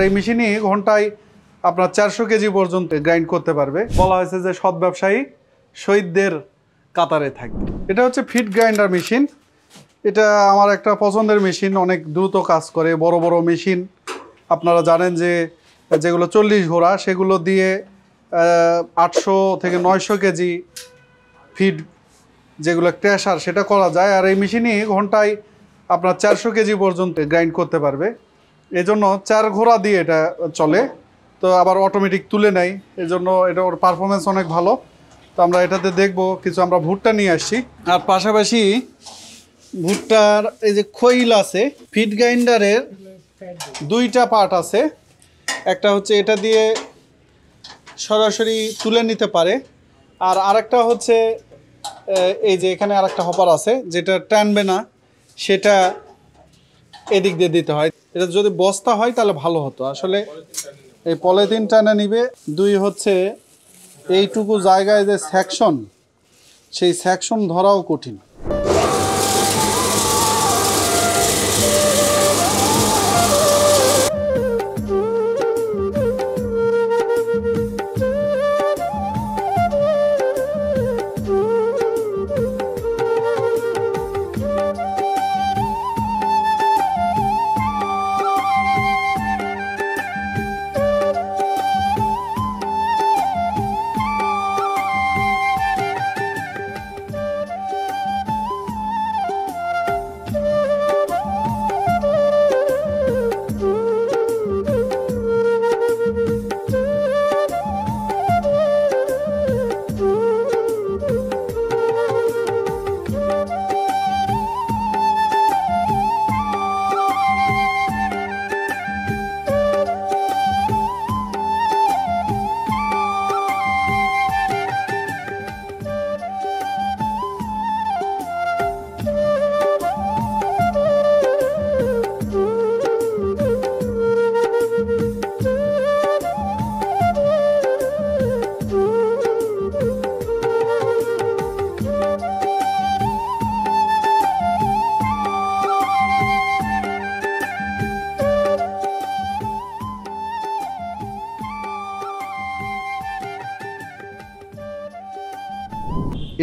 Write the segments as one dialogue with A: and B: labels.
A: এই মেশিনই ঘন্টায় আপনার 400 কেজি পর্যন্ত গ্রাইন্ড করতে পারবে। বলা হয়েছে যে সৎ ব্যবসায়ী শহীদদের কাতারে থাকবে। এটা হচ্ছে ফিড গ্রাইন্ডার মেশিন। এটা আমার একটা পছন্দের মেশিন, অনেক দ্রুত কাজ করে। বড় বড় মেশিন আপনারা জানেন যে যেগুলো 40 ঘোড়া, সেগুলো দিয়ে 800 থেকে 900 কেজি ফিড যেগুলো ক্র্যাশার সেটা করা যায়। আর এই মেশিনই ঘন্টায় আপনার 400 কেজি পর্যন্ত গ্রাইন্ড করতে পারবে। এই জন্য 4 ঘোড়া দিয়ে এটা চলে, তো আবার অটোমেটিক তুলে নেয়, এই জন্য এটা ওর পারফরমেন্স অনেক ভালো। তো আমরা এটাতে দেখব কিছু, আমরা ভুট্টা নিয়ে আসছি। আর পাশাপাশি ভুট্টার এই যে খৈল আছে, ফিড গ্রাইন্ডারের 2টা পার্ট আছে। একটা হচ্ছে এটা দিয়ে সরাসরি তুলে নিতে পারে, আর আরেকটা হচ্ছে এই যে এখানে আরেকটা হপার আছে যেটা টানবে না, সেটা এদিক দিয়ে দিতে হয়। এটা যদি বস্তা হয় তাহলে ভালো হতো। আসলে এই পলিথিন টানা নিবে। 2 হচ্ছে এইটুকু জায়গায় যে সেকশন, সেই সেকশন ধরাও কঠিন।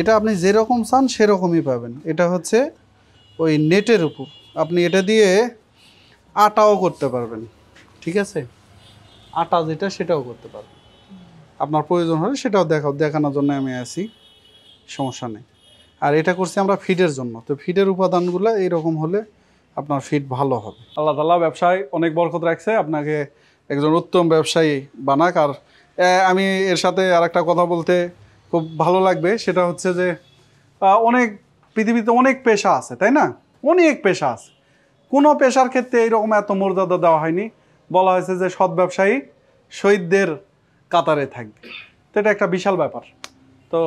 A: এটা আপনি যেরকম চান সেরকমই পাবেন। এটা হচ্ছে ওই নেটের উপর, আপনি এটা দিয়ে আটাও করতে পারবেন, ঠিক আছে? আটা যেটা সেটাও করতে পারবেন, আপনার প্রয়োজন হলে সেটাও দেখানোর জন্য আমি আছি, সমস্যা নেই। আর এটা করছি আমরা ফিডের জন্য। তো ফিডের উপাদানগুলো এইরকম হলে আপনার ফিড ভালো হবে। আল্লাহ তাআলা ব্যবসায় অনেক বরকত রাখছে, আপনাকে একজন উত্তম ব্যবসায়ী বানাক। আর আমি এর সাথে আরেকটা কথা বলতে খুব ভালো লাগবে, সেটা হচ্ছে যে অনেক পৃথিবীতে অনেক পেশা আছে, তাই না? অনেক পেশা আছে, কোনো পেশার ক্ষেত্রে এইরকম এত মর্যাদা দেওয়া হয়নি। বলা হয়েছে যে সৎ ব্যবসায়ী শহীদদের কাতারে থাকবে। তো এটা একটা বিশাল ব্যাপার। তো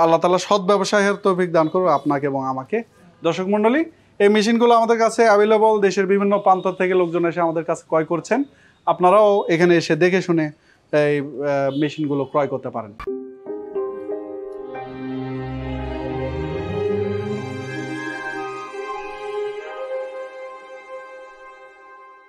A: আল্লাহ তাআলা সৎ ব্যবসায়ের তৌফিক দান করবে আপনাকে এবং আমাকে। দর্শক মণ্ডলী, এই মেশিনগুলো আমাদের কাছে অ্যাভেলেবল, দেশের বিভিন্ন প্রান্ত থেকে লোকজন এসে আমাদের কাছে ক্রয় করছেন। আপনারাও এখানে এসে দেখে শুনে এই মেশিনগুলো ক্রয় করতে পারেন।